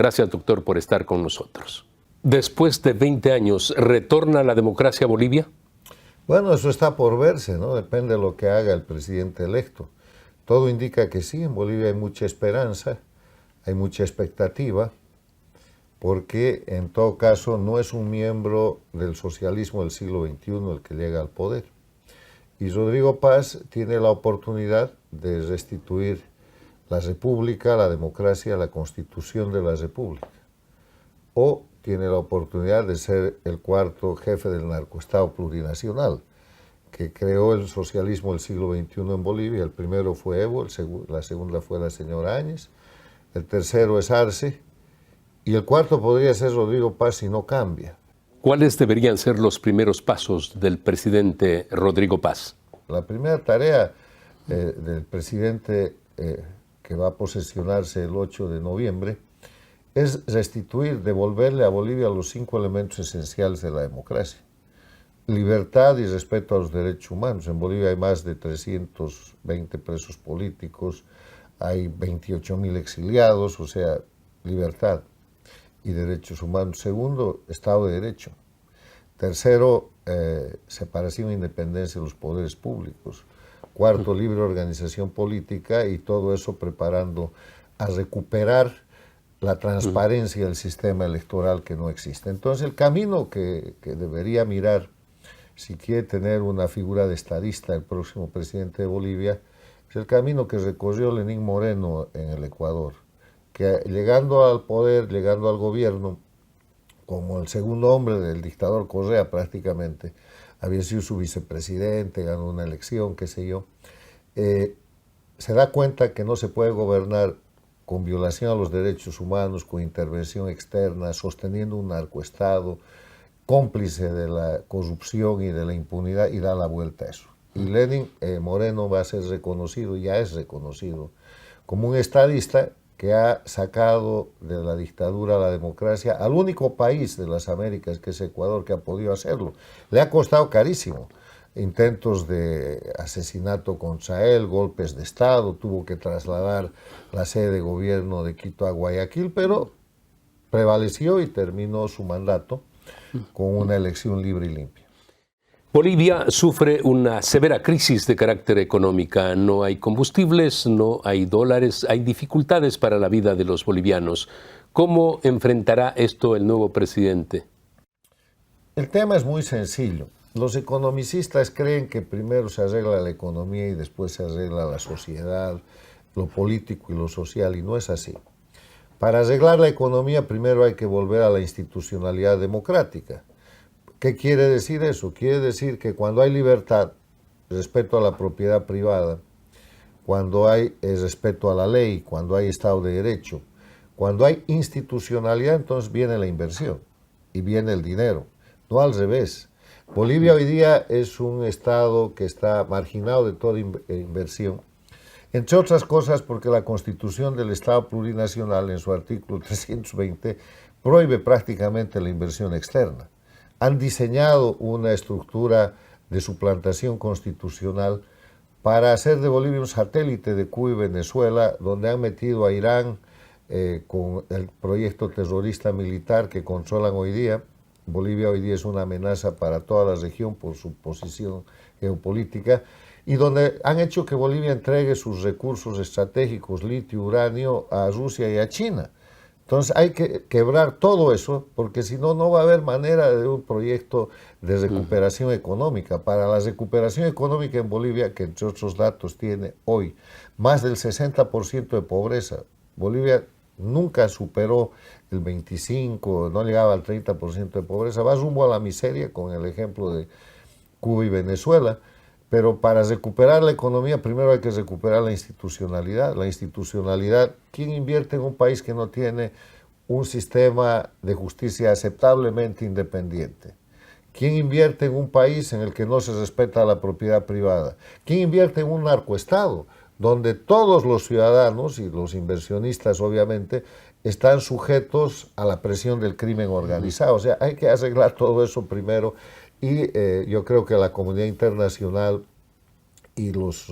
Gracias, doctor, por estar con nosotros. Después de 20 años, ¿retorna la democracia a Bolivia? Bueno, eso está por verse, ¿no? Depende de lo que haga el presidente electo. Todo indica que sí, en Bolivia hay mucha esperanza, hay mucha expectativa, porque en todo caso no es un miembro del socialismo del siglo XXI el que llega al poder. Y Rodrigo Paz tiene la oportunidad de restituir la república, la democracia, la constitución de la república. O tiene la oportunidad de ser el cuarto jefe del narcoestado plurinacional, que creó el socialismo del siglo XXI en Bolivia. El primero fue Evo, la segunda fue la señora Áñez, el tercero es Arce, y el cuarto podría ser Rodrigo Paz si no cambia. ¿Cuáles deberían ser los primeros pasos del presidente Rodrigo Paz? La primera tarea del presidente que va a posesionarse el 8 de noviembre es restituir, devolverle a Bolivia los 5 elementos esenciales de la democracia. Libertad y respeto a los derechos humanos. En Bolivia hay más de 320 presos políticos, hay 28.000 exiliados, o sea, libertad y derechos humanos. Segundo, Estado de Derecho. Tercero, separación e independencia de los poderes públicos. Cuarto, libre organización política, y todo eso preparando a recuperar la transparencia del sistema electoral que no existe. Entonces, el camino que debería mirar, si quiere tener una figura de estadista el próximo presidente de Bolivia, es el camino que recorrió Lenín Moreno en el Ecuador, que llegando al poder, llegando al gobierno, como el segundo hombre del dictador Correa prácticamente, había sido su vicepresidente, ganó una elección, qué sé yo, se da cuenta que no se puede gobernar con violación a los derechos humanos, con intervención externa, sosteniendo un narcoestado, cómplice de la corrupción y de la impunidad, y da la vuelta a eso. Y Lenín Moreno va a ser reconocido, ya es reconocido, como un estadista que ha sacado de la dictadura a la democracia al único país de las Américas, que es Ecuador, que ha podido hacerlo. Le ha costado carísimo. Intentos de asesinato contra él, golpes de Estado, tuvo que trasladar la sede de gobierno de Quito a Guayaquil, pero prevaleció y terminó su mandato con una elección libre y limpia. Bolivia sufre una severa crisis de carácter económica. No hay combustibles, no hay dólares, hay dificultades para la vida de los bolivianos. ¿Cómo enfrentará esto el nuevo presidente? El tema es muy sencillo. Los economicistas creen que primero se arregla la economía y después se arregla la sociedad, lo político y lo social, y no es así. Para arreglar la economía primero hay que volver a la institucionalidad democrática. ¿Qué quiere decir eso? Quiere decir que cuando hay libertad, respeto a la propiedad privada, cuando hay respeto a la ley, cuando hay Estado de Derecho, cuando hay institucionalidad, entonces viene la inversión y viene el dinero, no al revés. Bolivia hoy día es un Estado que está marginado de toda inversión, entre otras cosas porque la Constitución del Estado Plurinacional, en su artículo 320, prohíbe prácticamente la inversión externa. Han diseñado una estructura de suplantación constitucional para hacer de Bolivia un satélite de Cuba y Venezuela, donde han metido a Irán con el proyecto terrorista militar que controlan hoy día. Bolivia hoy día es una amenaza para toda la región por su posición geopolítica, y donde han hecho que Bolivia entregue sus recursos estratégicos, litio, uranio, a Rusia y a China. Entonces hay que quebrar todo eso, porque si no, no va a haber manera de un proyecto de recuperación económica. Para la recuperación económica en Bolivia, que entre otros datos tiene hoy más del 60% de pobreza, Bolivia nunca superó el 25%, no llegaba al 30% de pobreza, va rumbo a la miseria con el ejemplo de Cuba y Venezuela. Pero para recuperar la economía, primero hay que recuperar la institucionalidad. La institucionalidad, ¿quién invierte en un país que no tiene un sistema de justicia aceptablemente independiente? ¿Quién invierte en un país en el que no se respeta la propiedad privada? ¿Quién invierte en un narcoestado, donde todos los ciudadanos y los inversionistas, obviamente, están sujetos a la presión del crimen organizado? O sea, hay que arreglar todo eso primero. Y yo creo que la comunidad internacional y los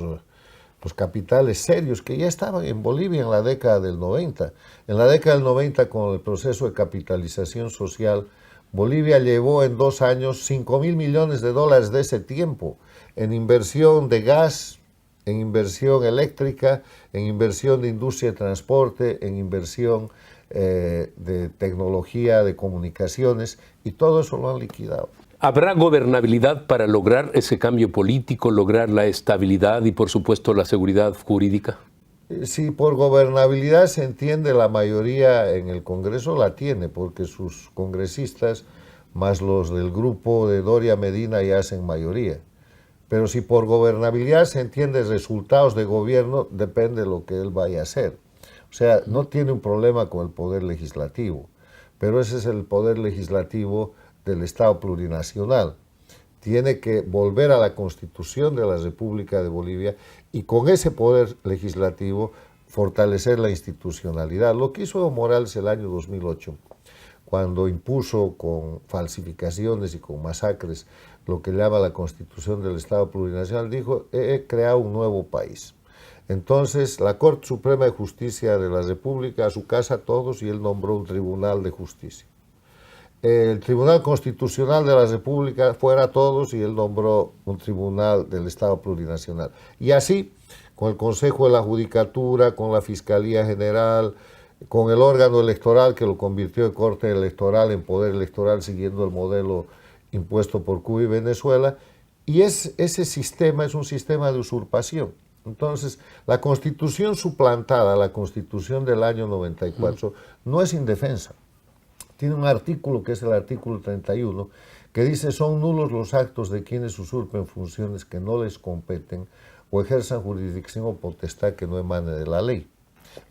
los capitales serios que ya estaban en Bolivia en la década del 90. En la década del 90, con el proceso de capitalización social, Bolivia llevó en 2 años 5.000 millones de dólares de ese tiempo en inversión de gas, en inversión eléctrica, en inversión de industria de transporte, en inversión de tecnología, de comunicaciones, y todo eso lo han liquidado. ¿Habrá gobernabilidad para lograr ese cambio político, lograr la estabilidad y, por supuesto, la seguridad jurídica? Si por gobernabilidad se entiende, la mayoría en el Congreso la tiene, porque sus congresistas, más los del grupo de Doria Medina, ya hacen mayoría. Pero si por gobernabilidad se entiende resultados de gobierno, depende de lo que él vaya a hacer. O sea, no tiene un problema con el poder legislativo, pero ese es el poder legislativo del Estado plurinacional. Tiene que volver a la Constitución de la República de Bolivia y con ese poder legislativo fortalecer la institucionalidad. Lo que hizo Evo Morales el año 2008, cuando impuso con falsificaciones y con masacres lo que llama la Constitución del Estado plurinacional, dijo: he creado un nuevo país. Entonces, la Corte Suprema de Justicia de la República, a su casa todos, y él nombró un Tribunal de Justicia. El Tribunal Constitucional de la República, fuera todos, y él nombró un Tribunal del Estado Plurinacional. Y así, con el Consejo de la Judicatura, con la Fiscalía General, con el órgano electoral que lo convirtió de Corte Electoral en Poder Electoral, siguiendo el modelo impuesto por Cuba y Venezuela, y ese sistema es un sistema de usurpación. Entonces, la Constitución suplantada, la Constitución del año 94, no es indefensa. Tiene un artículo, que es el artículo 31, que dice: son nulos los actos de quienes usurpen funciones que no les competen o ejerzan jurisdicción o potestad que no emane de la ley.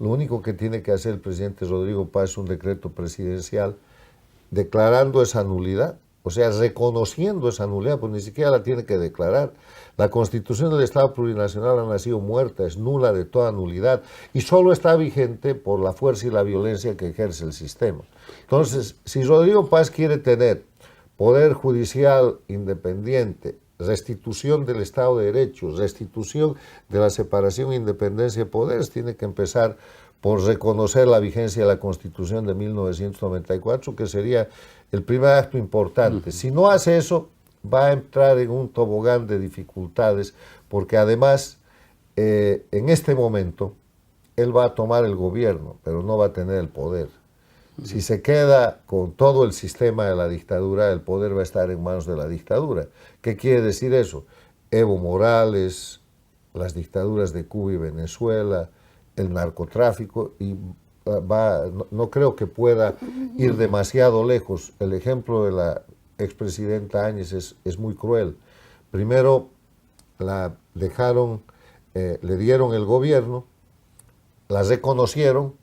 Lo único que tiene que hacer el presidente Rodrigo Paz es un decreto presidencial declarando esa nulidad, o sea, reconociendo esa nulidad, pues ni siquiera la tiene que declarar. La Constitución del Estado Plurinacional ha nacido muerta, es nula de toda nulidad, y solo está vigente por la fuerza y la violencia que ejerce el sistema. Entonces, si Rodrigo Paz quiere tener poder judicial independiente, restitución del Estado de Derecho, restitución de la separación e independencia de poderes, tiene que empezar por reconocer la vigencia de la Constitución de 1994, que sería el primer acto importante. Si no hace eso, va a entrar en un tobogán de dificultades, porque además, en este momento, él va a tomar el gobierno, pero no va a tener el poder. Si se queda con todo el sistema de la dictadura, el poder va a estar en manos de la dictadura. ¿Qué quiere decir eso? Evo Morales, las dictaduras de Cuba y Venezuela, el narcotráfico, y no creo que pueda ir demasiado lejos. El ejemplo de la expresidenta Áñez es muy cruel. Primero la dejaron, le dieron el gobierno, la reconocieron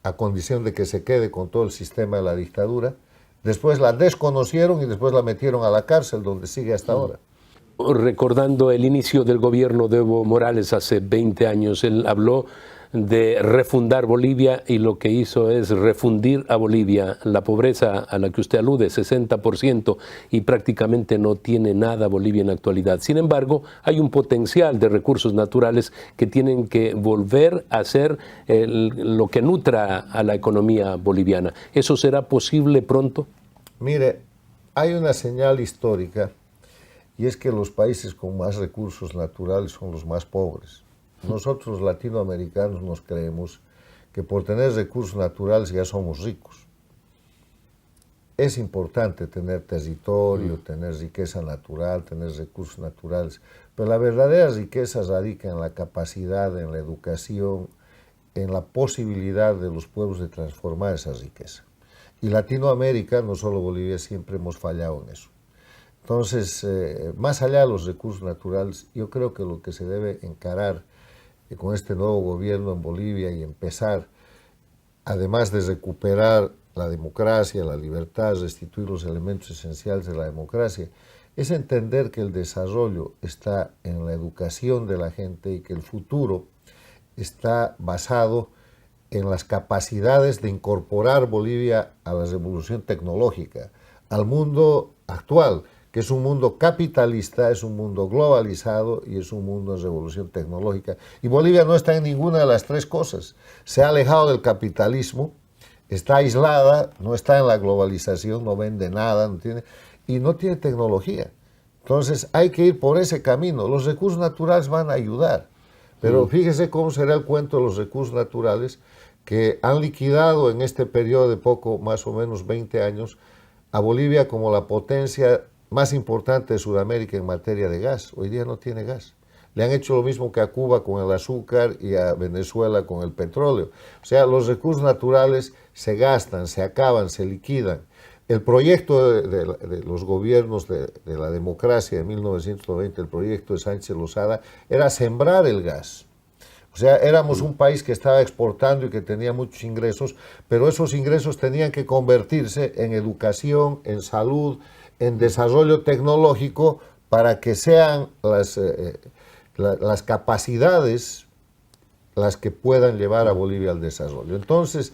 a condición de que se quede con todo el sistema de la dictadura, después la desconocieron y después la metieron a la cárcel, donde sigue hasta ahora. Recordando el inicio del gobierno de Evo Morales hace 20 años, él habló de refundar Bolivia y lo que hizo es refundir a Bolivia. La pobreza a la que usted alude, 60%, y prácticamente no tiene nada Bolivia en la actualidad. Sin embargo, hay un potencial de recursos naturales que tienen que volver a ser lo que nutra a la economía boliviana. ¿Eso será posible pronto? Mire, hay una señal histórica, y es que los países con más recursos naturales son los más pobres. Nosotros, latinoamericanos, nos creemos que por tener recursos naturales ya somos ricos. Es importante tener territorio, tener riqueza natural, tener recursos naturales, pero la verdadera riqueza radica en la capacidad, en la educación, en la posibilidad de los pueblos de transformar esa riqueza. Y Latinoamérica, no solo Bolivia, siempre hemos fallado en eso. Entonces, más allá de los recursos naturales, yo creo que lo que se debe encarar con este nuevo gobierno en Bolivia y empezar, además de recuperar la democracia, la libertad, restituir los elementos esenciales de la democracia, es entender que el desarrollo está en la educación de la gente y que el futuro está basado en las capacidades de incorporar Bolivia a la revolución tecnológica, al mundo actual, que es un mundo capitalista, es un mundo globalizado y es un mundo en revolución tecnológica. Y Bolivia no está en ninguna de las tres cosas. Se ha alejado del capitalismo, está aislada, no está en la globalización, no vende nada, y no tiene tecnología. Entonces hay que ir por ese camino. Los recursos naturales van a ayudar, pero fíjese cómo será el cuento de los recursos naturales que han liquidado en este periodo de poco, más o menos 20 años, a Bolivia como la potencia más importante de Sudamérica en materia de gas. Hoy día no tiene gas. Le han hecho lo mismo que a Cuba con el azúcar y a Venezuela con el petróleo. O sea, los recursos naturales se gastan, se acaban, se liquidan. El proyecto de los gobiernos de la democracia de 1990, el proyecto de Sánchez Lozada, era sembrar el gas. O sea, éramos un país que estaba exportando y que tenía muchos ingresos, pero esos ingresos tenían que convertirse en educación, en salud, en desarrollo tecnológico, para que sean las capacidades las que puedan llevar a Bolivia al desarrollo. Entonces,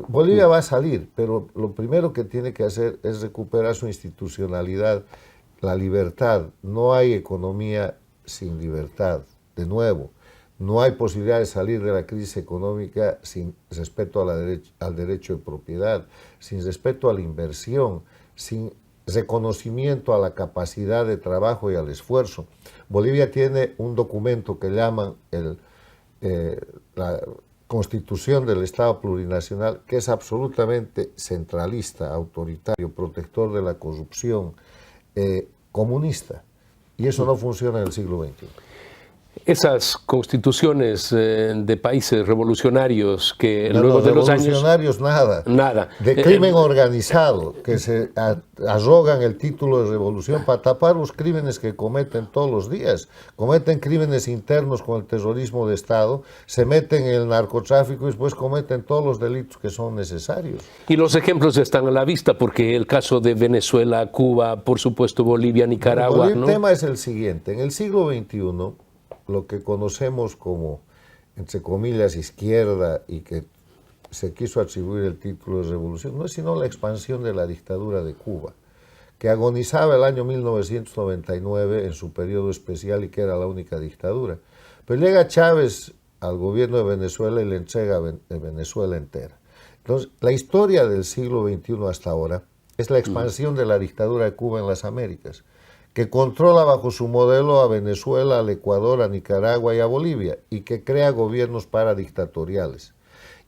Bolivia va a salir, pero lo primero que tiene que hacer es recuperar su institucionalidad, la libertad. No hay economía sin libertad, de nuevo. No hay posibilidad de salir de la crisis económica sin respeto al derecho de propiedad, sin respeto a la inversión, sin reconocimiento a la capacidad de trabajo y al esfuerzo. Bolivia tiene un documento que llaman la Constitución del Estado Plurinacional, que es absolutamente centralista, autoritario, protector de la corrupción, comunista. Y eso no funciona en el siglo XXI. Esas constituciones de países revolucionarios que luego de los años... Revolucionarios nada. De crimen organizado, que se arrogan el título de revolución para tapar los crímenes que cometen todos los días. Cometen crímenes internos con el terrorismo de Estado, se meten en el narcotráfico y después cometen todos los delitos que son necesarios. Y los ejemplos están a la vista, porque el caso de Venezuela, Cuba, por supuesto Bolivia, Nicaragua... El tema es el siguiente. En el siglo XXI... lo que conocemos como, entre comillas, izquierda y que se quiso atribuir el título de revolución, no es sino la expansión de la dictadura de Cuba, que agonizaba el año 1999 en su periodo especial y que era la única dictadura. Pero llega Chávez al gobierno de Venezuela y le entrega Venezuela entera. Entonces, la historia del siglo XXI hasta ahora es la expansión de la dictadura de Cuba en las Américas, que controla bajo su modelo a Venezuela, al Ecuador, a Nicaragua y a Bolivia, y que crea gobiernos paradictatoriales,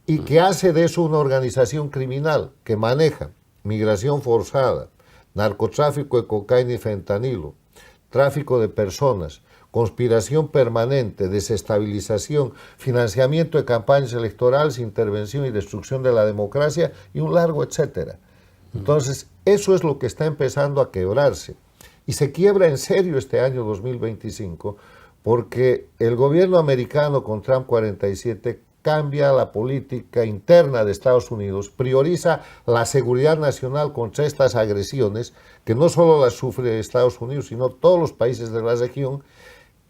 y que hace de eso una organización criminal que maneja migración forzada, narcotráfico de cocaína y fentanilo, tráfico de personas, conspiración permanente, desestabilización, financiamiento de campañas electorales, intervención y destrucción de la democracia, y un largo etcétera. Entonces, eso es lo que está empezando a quebrarse. Y se quiebra en serio este año 2025 porque el gobierno americano con Trump 47 cambia la política interna de Estados Unidos, prioriza la seguridad nacional contra estas agresiones, que no solo las sufre Estados Unidos, sino todos los países de la región,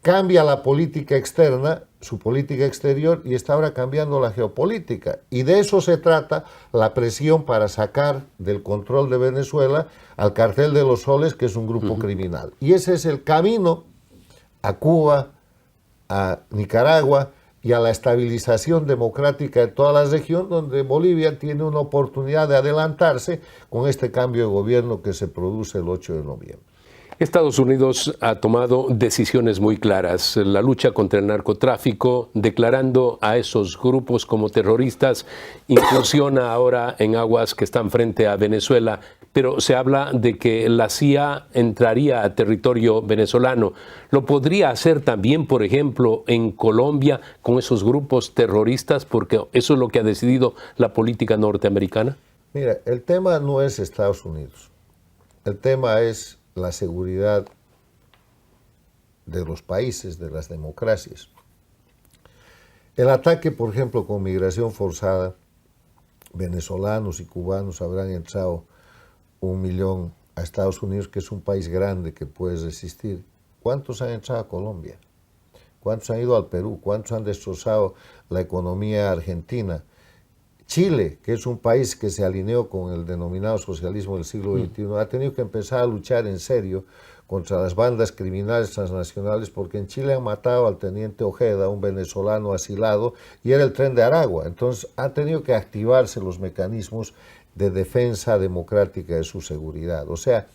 cambia la política externa, su política exterior, y está ahora cambiando la geopolítica. Y de eso se trata la presión para sacar del control de Venezuela al Cartel de los Soles, que es un grupo criminal. Y ese es el camino a Cuba, a Nicaragua y a la estabilización democrática de toda la región, donde Bolivia tiene una oportunidad de adelantarse con este cambio de gobierno que se produce el 8 de noviembre. Estados Unidos ha tomado decisiones muy claras, la lucha contra el narcotráfico, declarando a esos grupos como terroristas, incursiona ahora en aguas que están frente a Venezuela, pero se habla de que la CIA entraría a territorio venezolano. ¿Lo podría hacer también, por ejemplo, en Colombia con esos grupos terroristas? Porque eso es lo que ha decidido la política norteamericana. Mira, el tema no es Estados Unidos, el tema es la seguridad de los países, de las democracias. El ataque, por ejemplo, con migración forzada, venezolanos y cubanos habrán entrado 1 millón a Estados Unidos, que es un país grande que puede resistir. ¿Cuántos han entrado a Colombia? ¿Cuántos han ido al Perú? ¿Cuántos han destrozado la economía argentina? Chile, que es un país que se alineó con el denominado socialismo del siglo XXI, ha tenido que empezar a luchar en serio contra las bandas criminales transnacionales, porque en Chile han matado al teniente Ojeda, un venezolano asilado, y era el Tren de Aragua. Entonces ha tenido que activarse los mecanismos de defensa democrática de su seguridad. O sea,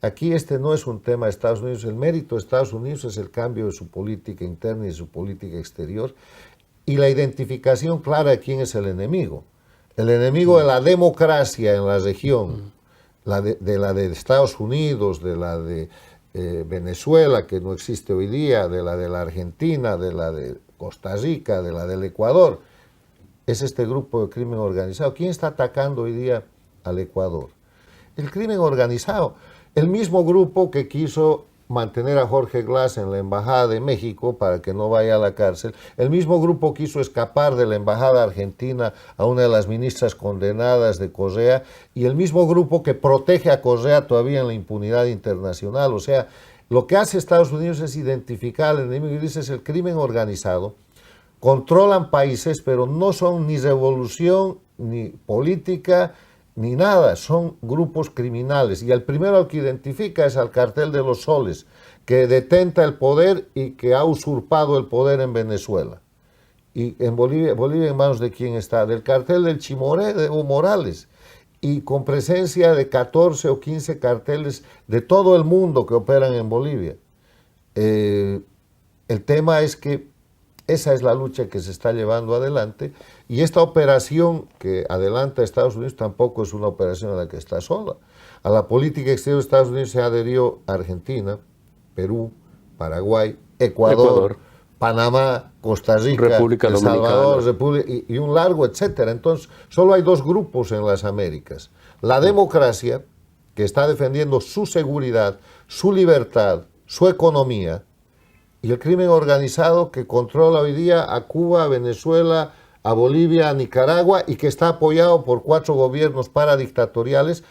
aquí este no es un tema de Estados Unidos. El mérito de Estados Unidos es el cambio de su política interna y de su política exterior, y la identificación clara de quién es el enemigo. El enemigo de la democracia en la región, de la de Estados Unidos, de la de Venezuela, que no existe hoy día, de la Argentina, de la de Costa Rica, de la del Ecuador, es este grupo de crimen organizado. ¿Quién está atacando hoy día al Ecuador? El crimen organizado. El mismo grupo que quiso mantener a Jorge Glass en la Embajada de México para que no vaya a la cárcel. El mismo grupo quiso escapar de la Embajada Argentina a una de las ministras condenadas de Correa, y el mismo grupo que protege a Correa todavía en la impunidad internacional. O sea, lo que hace Estados Unidos es identificar al enemigo y dice: es el crimen organizado. Controlan países, pero no son ni revolución, ni política, ni nada, son grupos criminales. Y el primero al que identifica es al Cartel de los Soles, que detenta el poder y que ha usurpado el poder en Venezuela. Y en Bolivia ¿en manos de quién está? Del Cartel del Chimoré, de Evo Morales, y con presencia de 14 o 15 carteles de todo el mundo que operan en Bolivia. El tema es que esa es la lucha que se está llevando adelante, y esta operación que adelanta Estados Unidos tampoco es una operación en la que está sola. A la política exterior de Estados Unidos se adherió Argentina, Perú, Paraguay, Ecuador, Panamá, Costa Rica, República El Salvador, y un largo etcétera. Entonces, solo hay dos grupos en las Américas: la democracia, que está defendiendo su seguridad, su libertad, su economía, y el crimen organizado, que controla hoy día a Cuba, a Venezuela, a Bolivia, a Nicaragua, y que está apoyado por 4 gobiernos paradictatoriales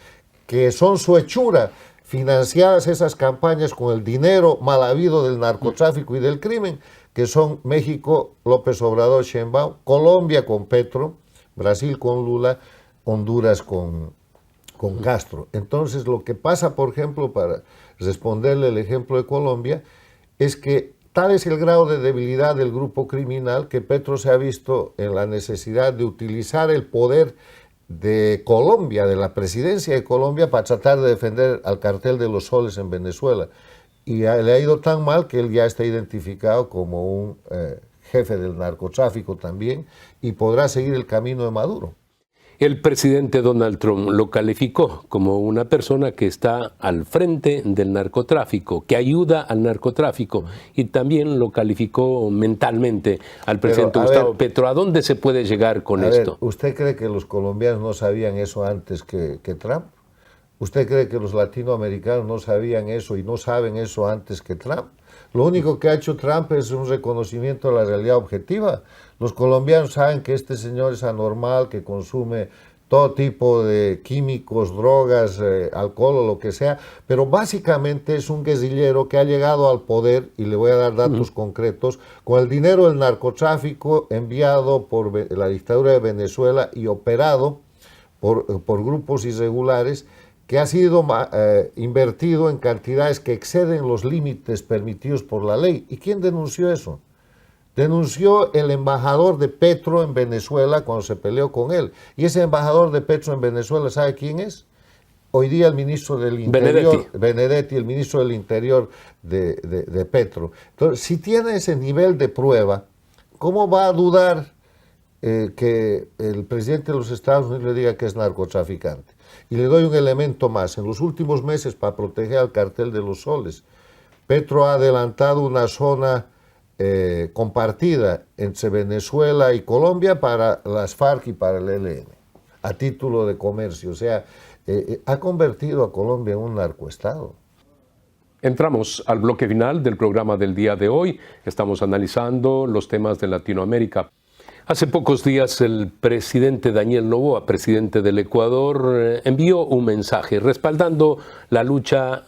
que son su hechura, financiadas esas campañas con el dinero mal habido del narcotráfico y del crimen, que son México, López Obrador, Sheinbaum; Colombia con Petro; Brasil con Lula; Honduras con Castro. Entonces, lo que pasa, por ejemplo, para responderle el ejemplo de Colombia, es que tal es el grado de debilidad del grupo criminal que Petro se ha visto en la necesidad de utilizar el poder de Colombia, de la presidencia de Colombia, para tratar de defender al Cartel de los Soles en Venezuela. Y le ha ido tan mal que él ya está identificado como un jefe del narcotráfico también, y podrá seguir el camino de Maduro. El presidente Donald Trump lo calificó como una persona que está al frente del narcotráfico, que ayuda al narcotráfico, y también lo calificó mentalmente al presidente Gustavo Petro. ¿A dónde se puede llegar con esto? ¿Usted cree que los colombianos no sabían eso antes que Trump? ¿Usted cree que los latinoamericanos no sabían eso y no saben eso antes que Trump? Lo único que ha hecho Trump es un reconocimiento de la realidad objetiva. Los colombianos saben que este señor es anormal, que consume todo tipo de químicos, drogas, alcohol o lo que sea, pero básicamente es un guerrillero que ha llegado al poder, y le voy a dar datos concretos, con el dinero del narcotráfico enviado por la dictadura de Venezuela y operado por grupos irregulares, que ha sido invertido en cantidades que exceden los límites permitidos por la ley. ¿Y quién denunció eso? Denunció el embajador de Petro en Venezuela cuando se peleó con él. Y ese embajador de Petro en Venezuela, ¿sabe quién es? Hoy día el ministro del Interior, Benedetti, el ministro del Interior de Petro. Entonces, si tiene ese nivel de prueba, ¿cómo va a dudar que el presidente de los Estados Unidos le diga que es narcotraficante? Y le doy un elemento más. En los últimos meses, para proteger al Cartel de los Soles, Petro ha adelantado una zona compartida entre Venezuela y Colombia para las FARC y para el ELN, a título de comercio. O sea, ha convertido a Colombia en un narcoestado. Entramos al bloque final del programa del día de hoy. Estamos analizando los temas de Latinoamérica. Hace pocos días el presidente Daniel Noboa, presidente del Ecuador, envió un mensaje respaldando la lucha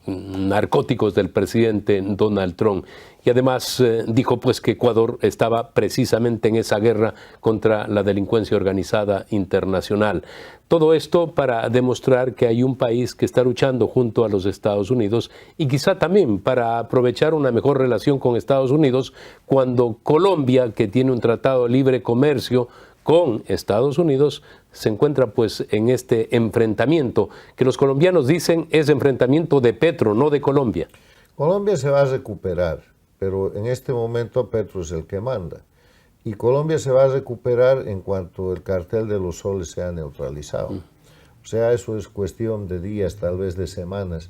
narcóticos del presidente Donald Trump. Y además dijo pues que Ecuador estaba precisamente en esa guerra contra la delincuencia organizada internacional. Todo esto para demostrar que hay un país que está luchando junto a los Estados Unidos y quizá también para aprovechar una mejor relación con Estados Unidos cuando Colombia, que tiene un tratado de libre comercio con Estados Unidos, se encuentra pues en este enfrentamiento que los colombianos dicen es enfrentamiento de Petro, no de Colombia. Colombia se va a recuperar, pero en este momento Petro es el que manda. Y Colombia se va a recuperar en cuanto el cartel de los soles sea neutralizado. O sea, eso es cuestión de días, tal vez de semanas.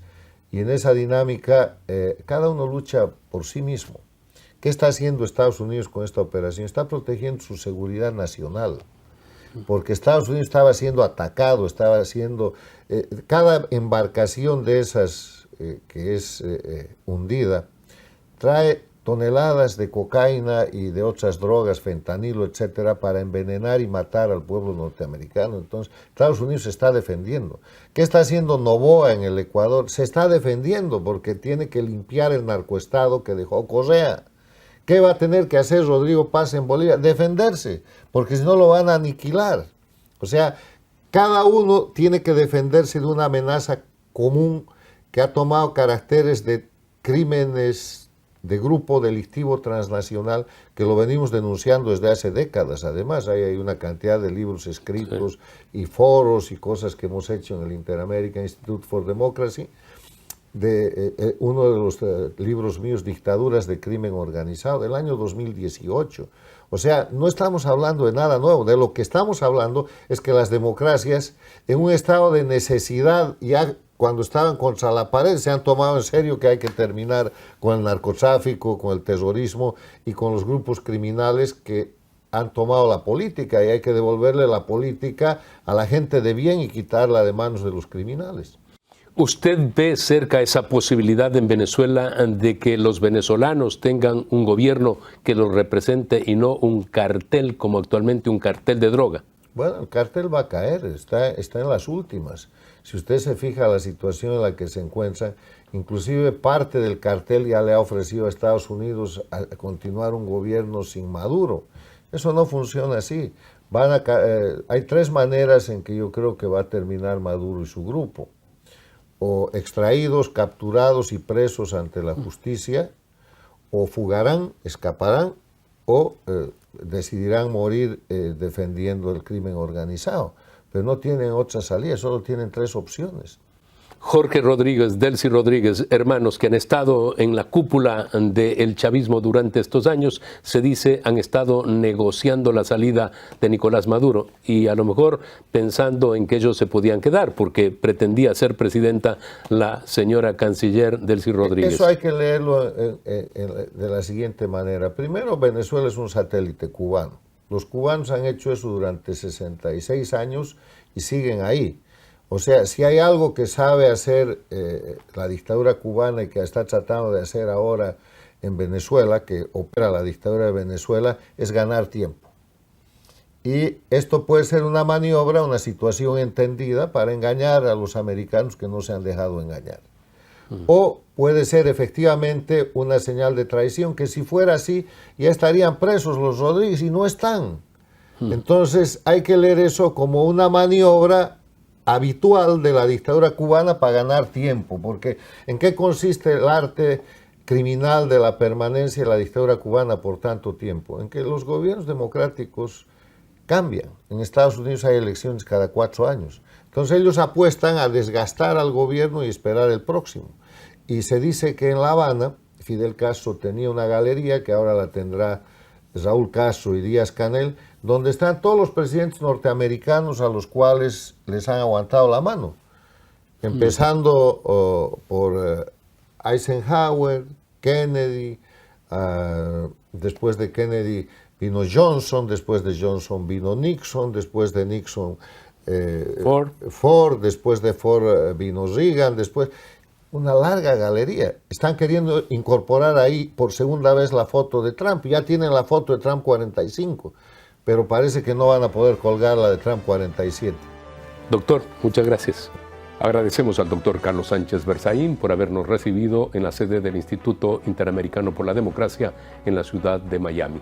Y en esa dinámica, cada uno lucha por sí mismo. ¿Qué está haciendo Estados Unidos con esta operación? Está protegiendo su seguridad nacional, porque Estados Unidos estaba siendo atacado, estaba siendo... cada embarcación de esas que es hundida trae toneladas de cocaína y de otras drogas, fentanilo, etcétera, para envenenar y matar al pueblo norteamericano. Entonces, Estados Unidos se está defendiendo. ¿Qué está haciendo Noboa en el Ecuador? Se está defendiendo porque tiene que limpiar el narcoestado que dejó Correa. ¿Qué va a tener que hacer Rodrigo Paz en Bolivia? Defenderse, porque si no lo van a aniquilar. O sea, cada uno tiene que defenderse de una amenaza común que ha tomado caracteres de crímenes de grupo delictivo transnacional, que lo venimos denunciando desde hace décadas. Además, hay una cantidad de libros escritos y foros y cosas que hemos hecho en el Inter-American Institute for Democracy, de uno de los libros míos, Dictaduras de Crimen Organizado, del año 2018. O sea, no estamos hablando de nada nuevo. De lo que estamos hablando es que las democracias, en un estado de necesidad, ya cuando estaban contra la pared, se han tomado en serio que hay que terminar con el narcotráfico, con el terrorismo y con los grupos criminales que han tomado la política, y hay que devolverle la política a la gente de bien y quitarla de manos de los criminales. ¿Usted ve cerca esa posibilidad en Venezuela de que los venezolanos tengan un gobierno que los represente y no un cartel como actualmente un cartel de droga? Bueno, el cartel va a caer, está en las últimas. Si usted se fija la situación en la que se encuentra, inclusive parte del cartel ya le ha ofrecido a Estados Unidos a continuar un gobierno sin Maduro. Eso no funciona así. Hay tres maneras en que yo creo que va a terminar Maduro y su grupo. O extraídos, capturados y presos ante la justicia, o fugarán, escaparán, o decidirán morir defendiendo el crimen organizado. Pero no tienen otra salida, solo tienen tres opciones. Jorge Rodríguez, Delcy Rodríguez, hermanos que han estado en la cúpula del chavismo durante estos años, se dice han estado negociando la salida de Nicolás Maduro y a lo mejor pensando en que ellos se podían quedar porque pretendía ser presidenta la señora canciller Delcy Rodríguez. Eso hay que leerlo de la siguiente manera. Primero, Venezuela es un satélite cubano. Los cubanos han hecho eso durante 66 años y siguen ahí. O sea, si hay algo que sabe hacer la dictadura cubana y que está tratando de hacer ahora en Venezuela, que opera la dictadura de Venezuela, es ganar tiempo. Y esto puede ser una maniobra, una situación entendida para engañar a los americanos que no se han dejado engañar. O puede ser efectivamente una señal de traición, que si fuera así ya estarían presos los Rodríguez y no están. Entonces hay que leer eso como una maniobra habitual de la dictadura cubana para ganar tiempo, porque ¿en qué consiste el arte criminal de la permanencia de la dictadura cubana por tanto tiempo? En que los gobiernos democráticos cambian. En Estados Unidos hay elecciones cada 4 años. Entonces ellos apuestan a desgastar al gobierno y esperar el próximo. Y se dice que en La Habana, Fidel Castro tenía una galería que ahora la tendrá Raúl Castro y Díaz Canel, donde están todos los presidentes norteamericanos a los cuales les han aguantado la mano, empezando por Eisenhower, Kennedy, después de Kennedy vino Johnson, después de Johnson vino Nixon, después de Nixon Ford, después de Ford vino Reagan, después una larga galería. Están queriendo incorporar ahí por segunda vez la foto de Trump, ya tienen la foto de Trump 45, pero parece que no van a poder colgar la de Trump 47. Doctor, muchas gracias. Agradecemos al doctor Carlos Sánchez Berzaín por habernos recibido en la sede del Instituto Interamericano por la Democracia en la ciudad de Miami.